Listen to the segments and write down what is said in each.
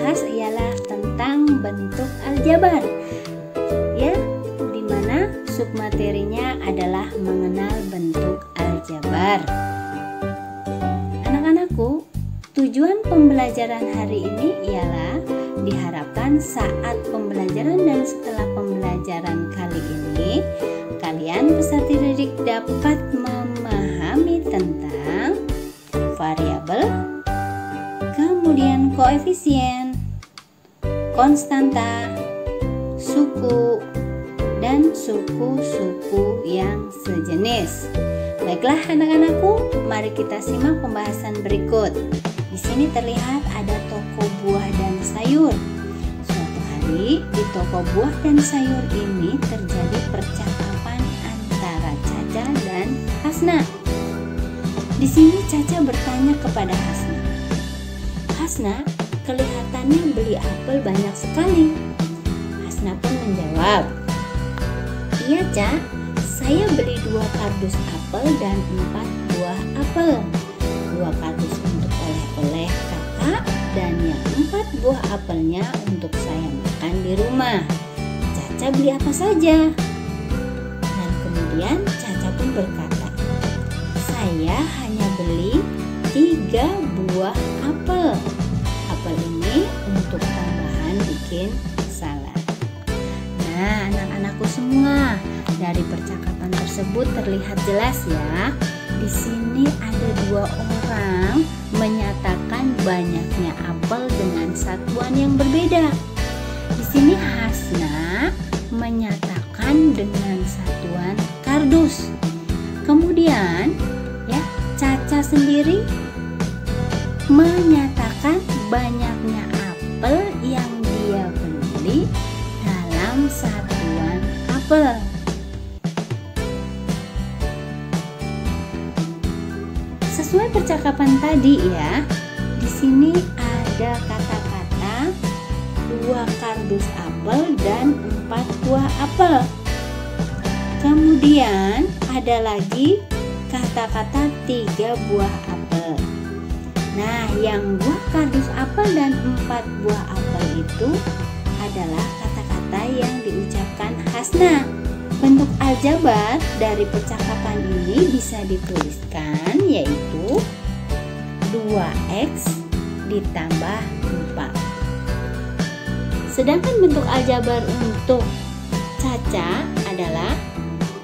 bahas ialah tentang bentuk aljabar, ya, dimana submaterinya adalah mengenal bentuk aljabar. Anak-anakku, tujuan pembelajaran hari ini ialah diharapkan saat pembelajaran dan setelah pembelajaran kali ini kalian peserta didik dapat memahami tentang variabel, kemudian koefisien, konstanta, suku, dan suku-suku yang sejenis. Baiklah anak-anakku, mari kita simak pembahasan berikut. Di sini terlihat ada toko buah dan sayur. Suatu hari di toko buah dan sayur ini terjadi percakapan antara Caca dan Hasna. Di sini Caca bertanya kepada Hasna, "Hasna, kelihatannya beli apel banyak sekali." Hasna pun menjawab, "Iya, Ca, saya beli 2 kardus apel dan 4 buah apel. 2 kardus untuk oleh-oleh kakak dan yang 4 buah apelnya untuk saya makan di rumah. Caca beli apa saja?" Dan kemudian Caca pun berkata, "Saya hanya beli 3 buah apel. Apel ini untuk tambahan bikin salad." Nah, anak-anakku semua, dari percakapan tersebut terlihat jelas ya. Di sini ada 2 orang menyatakan banyaknya apel dengan satuan yang berbeda. Di sini Hasna menyatakan dengan satuan kardus. Kemudian ya, Caca sendiri menyatakan banyaknya apel yang dia beli dalam satuan apel. Sesuai percakapan tadi ya, di sini ada kata-kata 2 kardus apel dan 4 buah apel. Kemudian ada lagi kata-kata 3 buah apel. Nah, yang 2 kardus apel dan 4 buah apel itu adalah kata-kata yang diucapkan Hasna. Bentuk aljabar dari percakapan ini bisa dituliskan yaitu 2x ditambah 4. Sedangkan bentuk aljabar untuk Caca adalah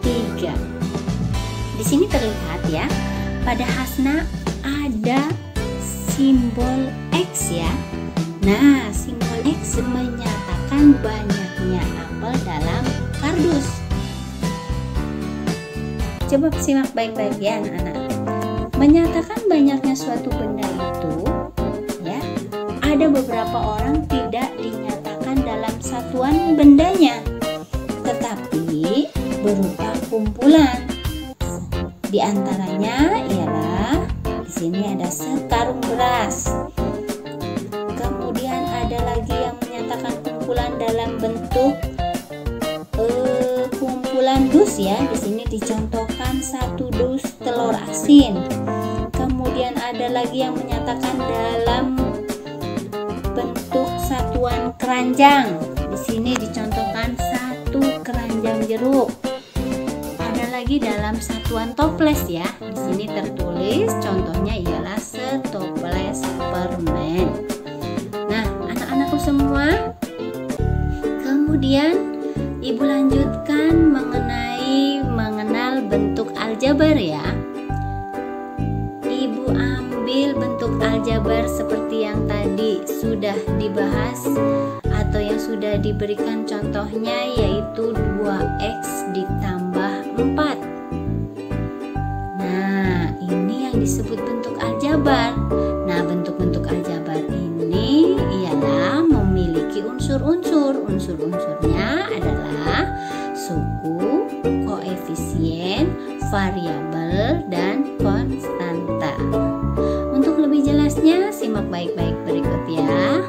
3. Di sini terlihat ya, pada Hasna ada simbol X ya. Nah, simbol X menyatakan banyaknya apel dalam kardus. Coba simak baik-baik ya anak-anak. Menyatakan banyaknya suatu benda itu ya, ada beberapa orang tidak dinyatakan dalam satuan bendanya, tetapi berupa kumpulan. Di antaranya ialah di sini ada sekarung beras. Kemudian ada lagi yang menyatakan kumpulan dalam bentuk kumpulan dus ya. Di sini dicontohkan 1 dus telur asin. Kemudian ada lagi yang menyatakan dalam bentuk satuan keranjang. Di sini dicontohkan 1 keranjang jeruk. Ada lagi dalam satuan toples ya. Di sini tertulis contohnya ialah setoples permen. Nah, anak-anakku semua, kemudian Ibu lanjutkan mengenal bentuk aljabar ya. Ibu ambil bentuk aljabar seperti yang tadi sudah dibahas atau yang sudah diberikan contohnya, yaitu 2x ditambah 4. Nah, ini yang disebut bentuk aljabar. Nah, bentuk-bentuk aljabar ini ialah memiliki unsur-unsur. Unsur-unsurnya adalah suku, koefisien, variabel, dan konstanta. Untuk lebih jelasnya, simak baik-baik berikut ya.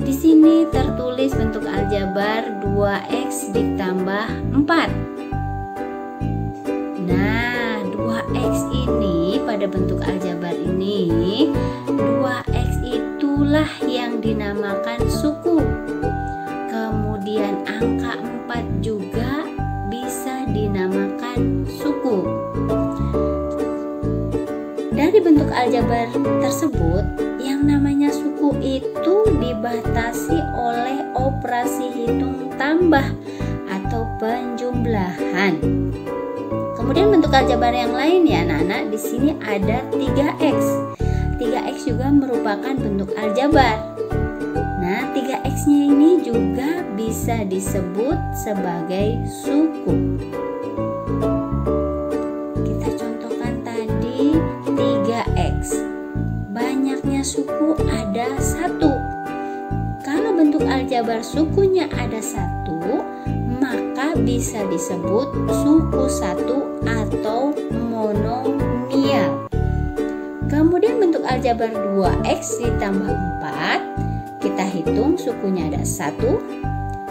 Di sini tertulis bentuk aljabar 2x ditambah 4. Nah, 2x ini pada bentuk aljabar ini, 2x itulah inilah yang dinamakan suku. Kemudian angka 4 juga bisa dinamakan suku. Dari bentuk aljabar tersebut, yang namanya suku itu dibatasi oleh operasi hitung tambah atau penjumlahan. Kemudian bentuk aljabar yang lain ya anak-anak, di sini ada 3x. 3x juga merupakan bentuk aljabar. Nah, 3x-nya ini juga bisa disebut sebagai suku. Kita contohkan tadi 3x. Banyaknya suku ada 1. Kalau bentuk aljabar sukunya ada 1, maka bisa disebut suku 1 atau monomial. Kemudian bentuk aljabar 2x ditambah 4, kita hitung sukunya ada 1,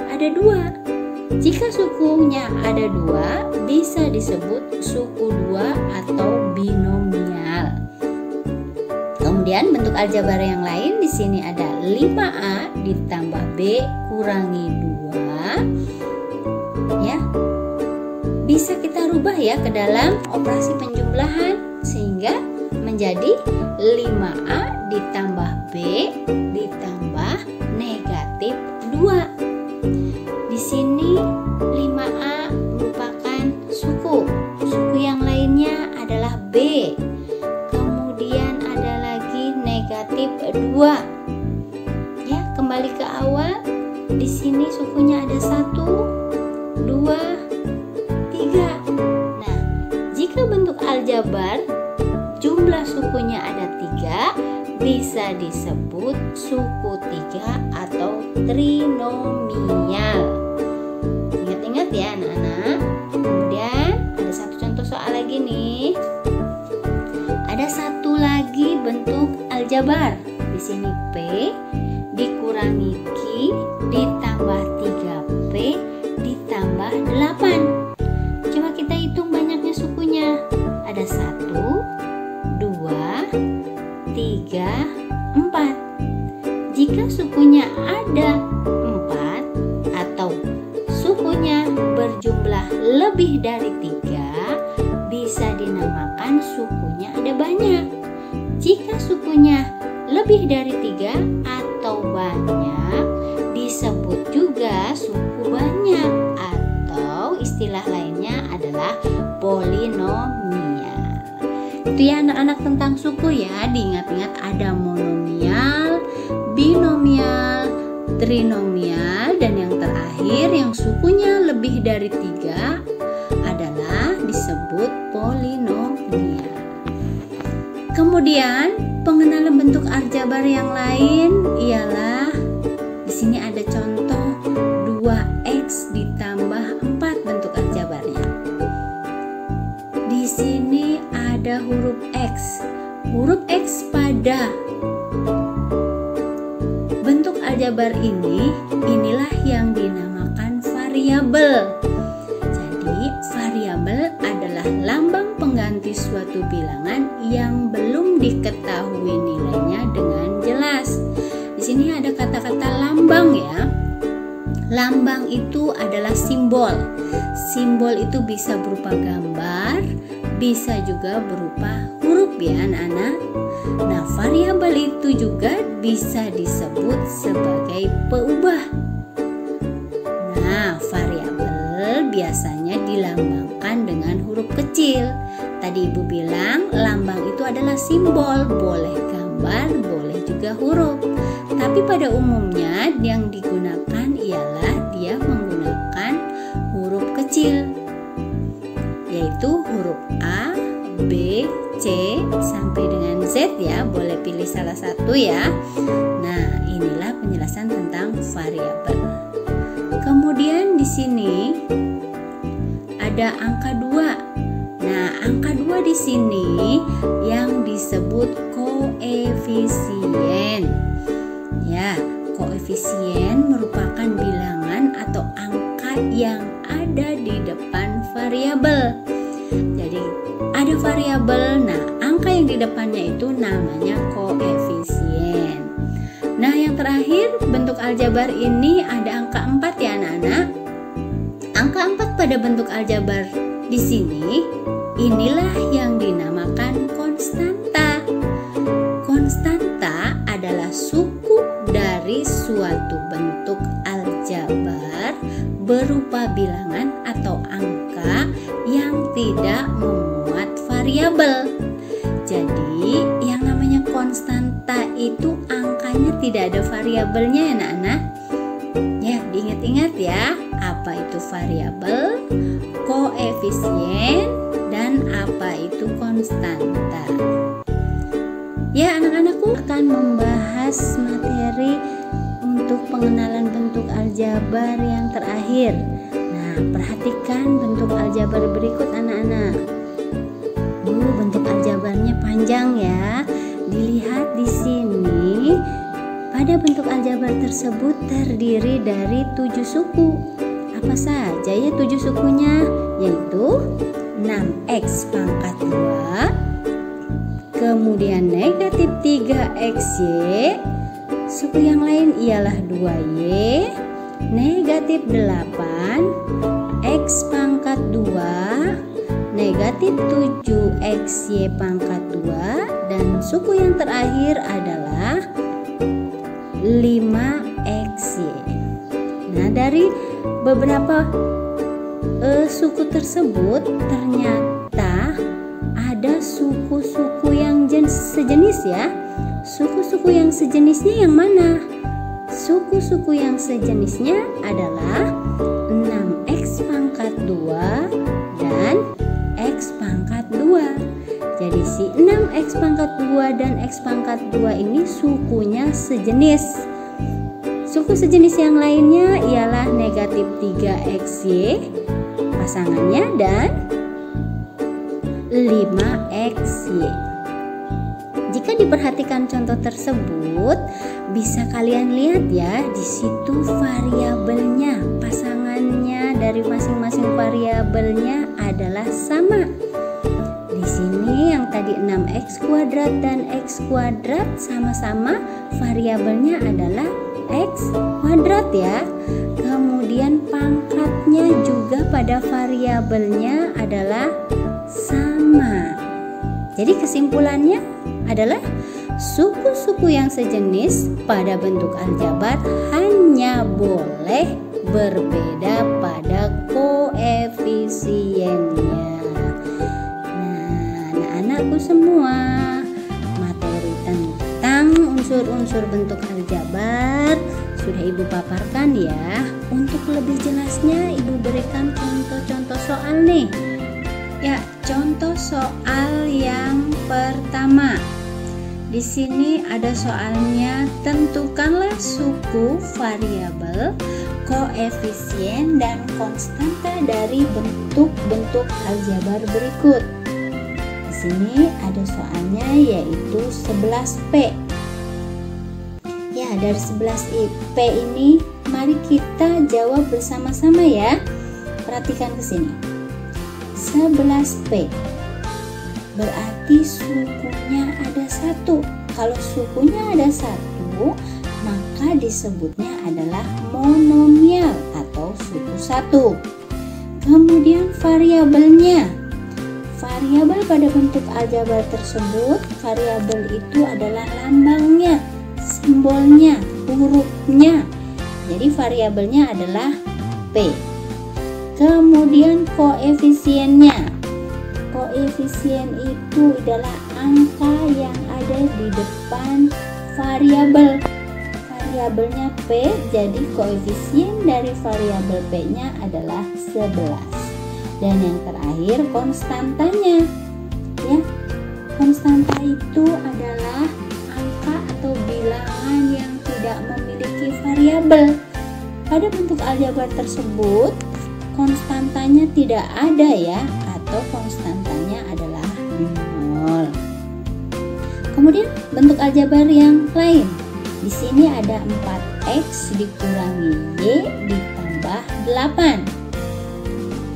ada 2. Jika sukunya ada 2, bisa disebut suku 2 atau binomial. Kemudian bentuk aljabar yang lain di sini ada 5a ditambah b kurangi 2. Ya. Bisa kita rubah ya ke dalam operasi penjumlahan sehingga menjadi 5a ditambah b ditambah negatif 2. Di sini 5a merupakan suku. Suku yang lainnya adalah b. Kemudian ada lagi negatif 2. Ya, kembali ke awal. Di sini sukunya ada 1, 2, 3. Nah, jika bentuk aljabar jumlah sukunya ada 3, bisa disebut suku 3 atau trinomial. Ingat-ingat ya anak-anak. Kemudian ada satu contoh soal lagi nih. Ada satu lagi bentuk aljabar. Di sini P dikurangi Q ditambah 3P ditambah 8. Coba kita hitung banyaknya sukunya. Ada 1, 2, 3, 4. Jika sukunya ada 4 atau sukunya berjumlah lebih dari 3, bisa dinamakan sukunya ada banyak. Jika sukunya lebih dari 3 atau banyak, disebut juga suku banyak atau istilah lainnya adalah polinomial. Itu ya anak-anak tentang suku ya. Diingat-ingat ada monomial, binomial, trinomial, dan yang terakhir yang sukunya lebih dari 3 adalah disebut polinomial. Kemudian pengenalan bentuk aljabar yang lain ialah di sini ada contoh 2x ditambah 4 bentuk aljabarnya. Di sini ada huruf x. Huruf x pada bentuk aljabar ini, inilah yang dinamakan variabel. Jadi, variabel adalah lambang pengganti suatu bilangan yang belum diketahui nilainya dengan jelas. Di sini ada kata-kata lambang ya. Lambang itu adalah simbol. Simbol itu bisa berupa gambar, bisa juga berupa huruf ya anak-anak. Nah, variabel itu juga bisa disebut sebagai peubah. Nah, variabel biasanya dilambangkan dengan huruf kecil. Tadi Ibu bilang lambang itu adalah simbol, boleh gambar, boleh juga huruf. Tapi pada umumnya yang digunakan ialah dia menggunakan huruf kecil, yaitu huruf A, B, C sampai dengan Z ya. Boleh pilih salah satu ya. Nah, inilah penjelasan tentang variabel. Kemudian di sini ada angka 2. Nah, angka 2 di sini yang disebut koefisien. Ya, koefisien merupakan bilangan atau angka yang ada di depan variabel. Jadi, ada variabel, nah angka yang di depannya itu namanya koefisien. Nah, yang terakhir bentuk aljabar ini ada angka 4 ya anak-anak. Angka 4 pada bentuk aljabar di sini inilah yang dinamakan konstanta. Konstanta adalah suku dari suatu bentuk aljabar berupa bilangan atau angka yang tidak memuat variabel. Jadi, yang namanya konstanta itu angkanya tidak ada variabelnya ya anak-anak. Ya, diingat-ingat ya, apa itu variabel, koefisien, dan apa itu konstanta. Ya, anak-anakku akan membahas materi untuk pengenalan bentuk aljabar yang terakhir. Nah, perhatikan bentuk aljabar berikut anak-anak. Bentuk aljabarnya panjang ya. Dilihat di sini, pada bentuk aljabar tersebut terdiri dari 7 suku. Apa saja ya 7 sukunya? Yaitu 6x pangkat 2, kemudian negatif 3xy, suku yang lain ialah 2y, negatif 8, x pangkat 2, negatif 7xy pangkat 2, dan suku yang terakhir adalah 5xy. Nah, dari beberapa suku tersebut ternyata ada suku-suku yang sejenis ya. Suku-suku yang sejenisnya yang mana? Suku-suku yang sejenisnya adalah 6x pangkat 2 dan x pangkat 2. Jadi si 6x pangkat 2 dan x pangkat 2 ini sukunya sejenis. Suku sejenis yang lainnya ialah negatif 3xy pasangannya dan 5xy. Jika diperhatikan contoh tersebut, bisa kalian lihat ya, di situ variabelnya, pasangannya dari masing-masing variabelnya adalah sama. Di sini yang tadi 6x kuadrat dan x kuadrat sama-sama variabelnya adalah x kuadrat ya. Kemudian pangkatnya juga pada variabelnya adalah sama. Jadi kesimpulannya adalah suku-suku yang sejenis pada bentuk aljabar hanya boleh berbeda pada koefisiennya. Nah, anak-anakku semua, materi tentang unsur-unsur bentuk aljabar sudah Ibu paparkan ya. Untuk lebih jelasnya Ibu berikan contoh-contoh soal nih. Ya, contoh soal yang pertama. Di sini ada soalnya, tentukanlah suku, variabel, koefisien, dan konstanta dari bentuk-bentuk aljabar berikut. Di sini ada soalnya yaitu 11P. Ya, dari 11P ini mari kita jawab bersama-sama ya. Perhatikan ke sini. 11P berarti sukunya ada 1. Kalau sukunya ada 1, maka disebutnya adalah monomial atau suku 1. Kemudian variabelnya. Variabel pada bentuk aljabar tersebut, variabel itu adalah lambangnya, simbolnya, hurufnya. Jadi variabelnya adalah P. Kemudian koefisiennya. Koefisien itu adalah angka yang ada di depan variabel. Variabelnya P, jadi koefisien dari variabel P-nya adalah 11. Dan yang terakhir konstantanya. Ya, konstanta itu adalah angka atau bilangan yang tidak memiliki variabel. Pada bentuk aljabar tersebut, konstantanya tidak ada ya, atau konstantanya adalah 0. Kemudian bentuk aljabar yang lain. Di sini ada 4x dikurangi y ditambah 8.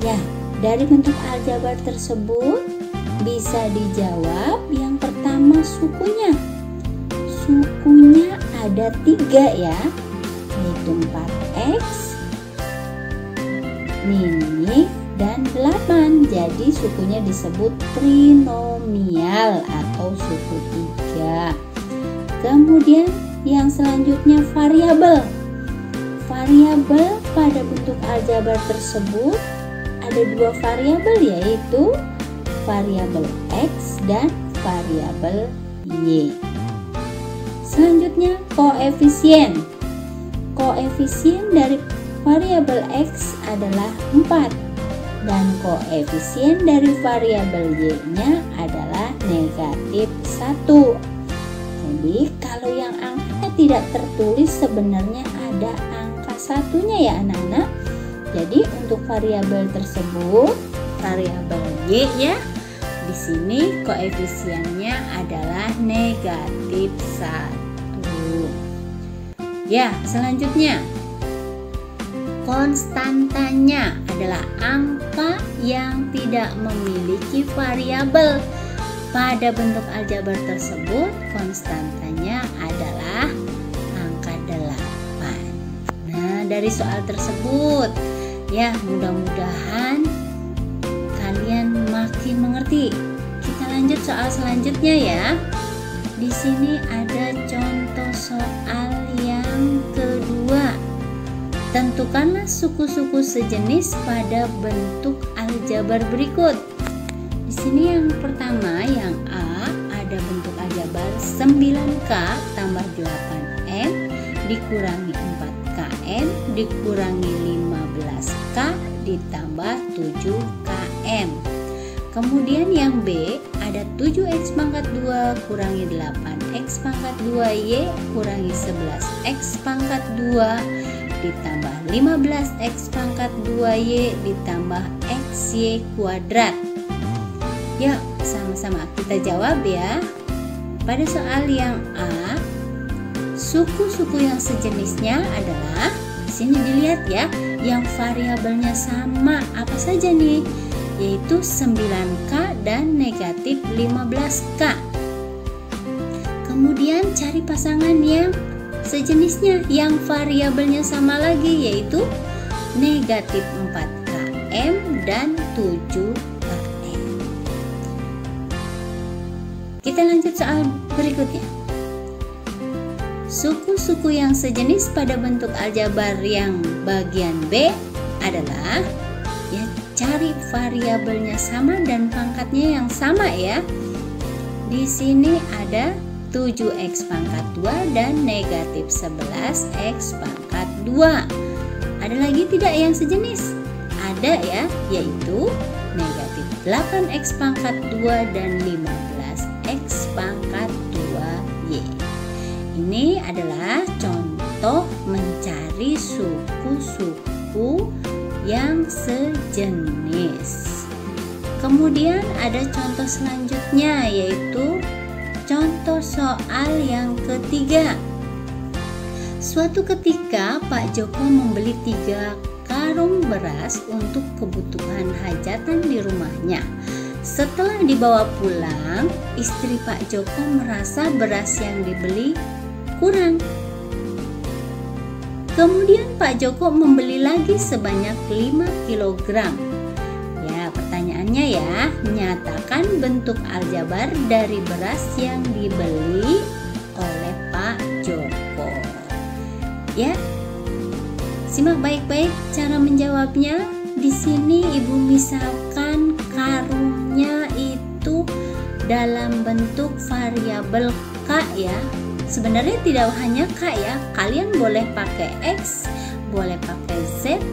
Ya, dari bentuk aljabar tersebut bisa dijawab yang pertama sukunya. Sukunya ada 3 ya, yaitu 4x, minus dan 8. Jadi sukunya disebut trinomial atau suku 3. Kemudian yang selanjutnya variabel. Variabel pada bentuk aljabar tersebut ada 2 variabel, yaitu variabel x dan variabel y. Selanjutnya koefisien. Koefisien dari variabel x adalah 4 dan koefisien dari variabel y-nya adalah negatif 1. Jadi kalau yang angkanya tidak tertulis sebenarnya ada angka satunya ya anak-anak. Jadi untuk variabel tersebut, variabel y ya, di sini koefisiennya adalah negatif 1. Ya, selanjutnya konstantanya adalah angka yang tidak memiliki variabel. Pada bentuk aljabar tersebut, konstantanya adalah angka 8. Nah, dari soal tersebut, ya mudah-mudahan kalian makin mengerti. Kita lanjut soal selanjutnya ya. Di sini ada contoh soal yang kedua. Tentukanlah suku-suku sejenis pada bentuk aljabar berikut. Di sini yang pertama, yang A, ada bentuk aljabar 9K tambah 8M dikurangi 4KM dikurangi 15K ditambah 7KM. Kemudian yang B, ada 7X pangkat 2 kurangi 8X pangkat 2Y kurangi 11X pangkat 2 ditambah 15X pangkat 2Y ditambah XY kuadrat. Yuk, sama-sama kita jawab ya. Pada soal yang A, suku-suku yang sejenisnya adalah, di sini dilihat ya, yang variabelnya sama apa saja nih? Yaitu 9K dan negatif 15K. Kemudian cari pasangan yang sejenisnya yang variabelnya sama lagi, yaitu negatif 4KM dan 7KM. Kita lanjut soal berikutnya. Suku-suku yang sejenis pada bentuk aljabar yang bagian B adalah, ya, cari variabelnya sama dan pangkatnya yang sama ya. Di sini ada 7X pangkat 2 dan negatif 11X pangkat 2. Ada lagi tidak yang sejenis? Ada ya, yaitu negatif 8X pangkat 2 dan 15X pangkat 2Y. Ini adalah contoh mencari suku-suku yang sejenis. Kemudian ada contoh selanjutnya, yaitu contoh soal yang ketiga. Suatu ketika Pak Joko membeli 3 karung beras untuk kebutuhan hajatan di rumahnya. Setelah dibawa pulang, istri Pak Joko merasa beras yang dibeli kurang. Kemudian Pak Joko membeli lagi sebanyak 5 kg. Ya, pertanyaannya ya, nyatakan bentuk aljabar dari beras yang dibeli oleh Pak Joko. Ya, simak baik-baik cara menjawabnya. Di sini Ibu misalkan karungnya itu dalam bentuk variabel K ya. Sebenarnya tidak hanya K ya, kalian boleh pakai X, boleh pakai Z,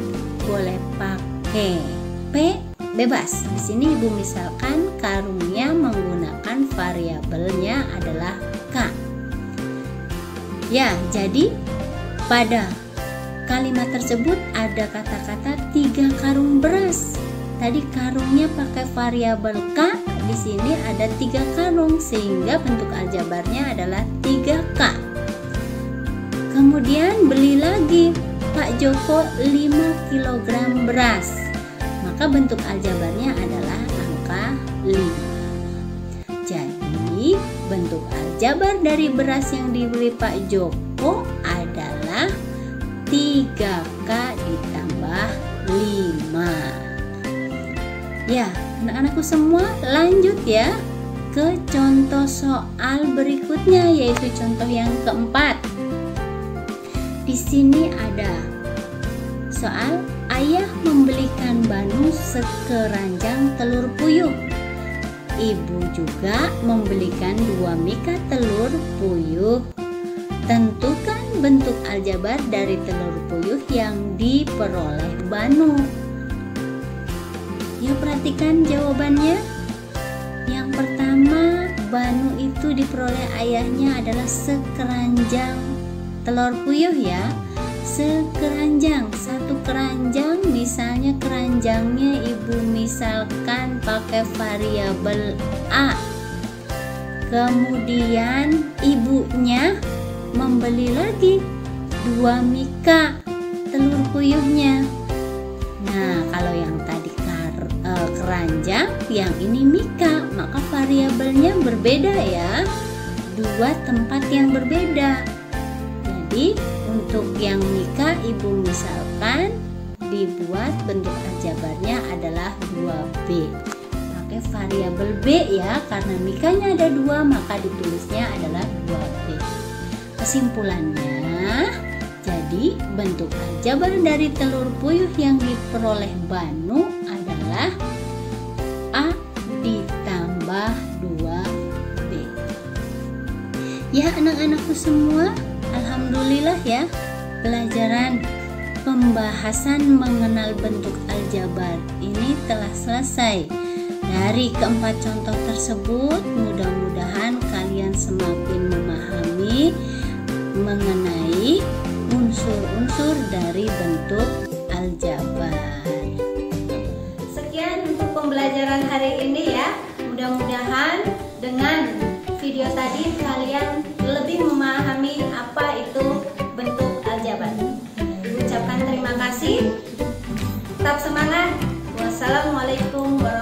boleh pakai P, bebas. Di sini Ibu misalkan karungnya menggunakan variabelnya adalah K. Ya, jadi pada kalimat tersebut ada kata-kata 3 karung beras. Tadi karungnya pakai variabel K, di sini ada 3 karung sehingga bentuk aljabarnya adalah 3K. Kemudian beli lagi Pak Joko 5 kg beras. Maka bentuk aljabarnya adalah angka 5. Jadi bentuk aljabar dari beras yang dibeli Pak Joko kelompok adalah 3K ditambah 5. Ya, anak-anakku semua, lanjut ya ke contoh soal berikutnya, yaitu contoh yang keempat. Di sini ada soal ayah membelikan Banu sekeranjang telur puyuh. Ibu juga membelikan 2 mika telur puyuh. Tentukan bentuk aljabar dari telur puyuh yang diperoleh Banu. Ya, perhatikan jawabannya. Yang pertama, Banu itu diperoleh ayahnya adalah sekeranjang telur puyuh ya. Sekeranjang, satu keranjang, misalnya keranjangnya ibu misalkan pakai variabel A. Kemudian ibunya membeli lagi 2 mika telur puyuhnya. Nah, kalau yang tadi keranjang, yang ini mika, maka variabelnya berbeda ya. 2 tempat yang berbeda. Jadi untuk yang mika ibu misalkan dibuat bentuk aljabarnya adalah 2B. Pakai variabel B ya, karena mikanya ada 2 maka ditulisnya adalah 2B. Kesimpulannya, jadi bentuk aljabar dari telur puyuh yang diperoleh Banu adalah A ditambah 2B. Ya anak-anakku semua, alhamdulillah ya, pelajaran pembahasan mengenal bentuk aljabar ini telah selesai. Dari keempat contoh tersebut, mudah-mudahan kalian semakin memahami mengenai unsur-unsur dari bentuk aljabar. Sekian untuk pembelajaran hari ini ya. Mudah-mudahan dengan video tadi kalian lebih memahami apa itu bentuk aljabar. Ucapkan terima kasih. Tetap semangat. Wassalamualaikum warahmatullahi wabarakatuh.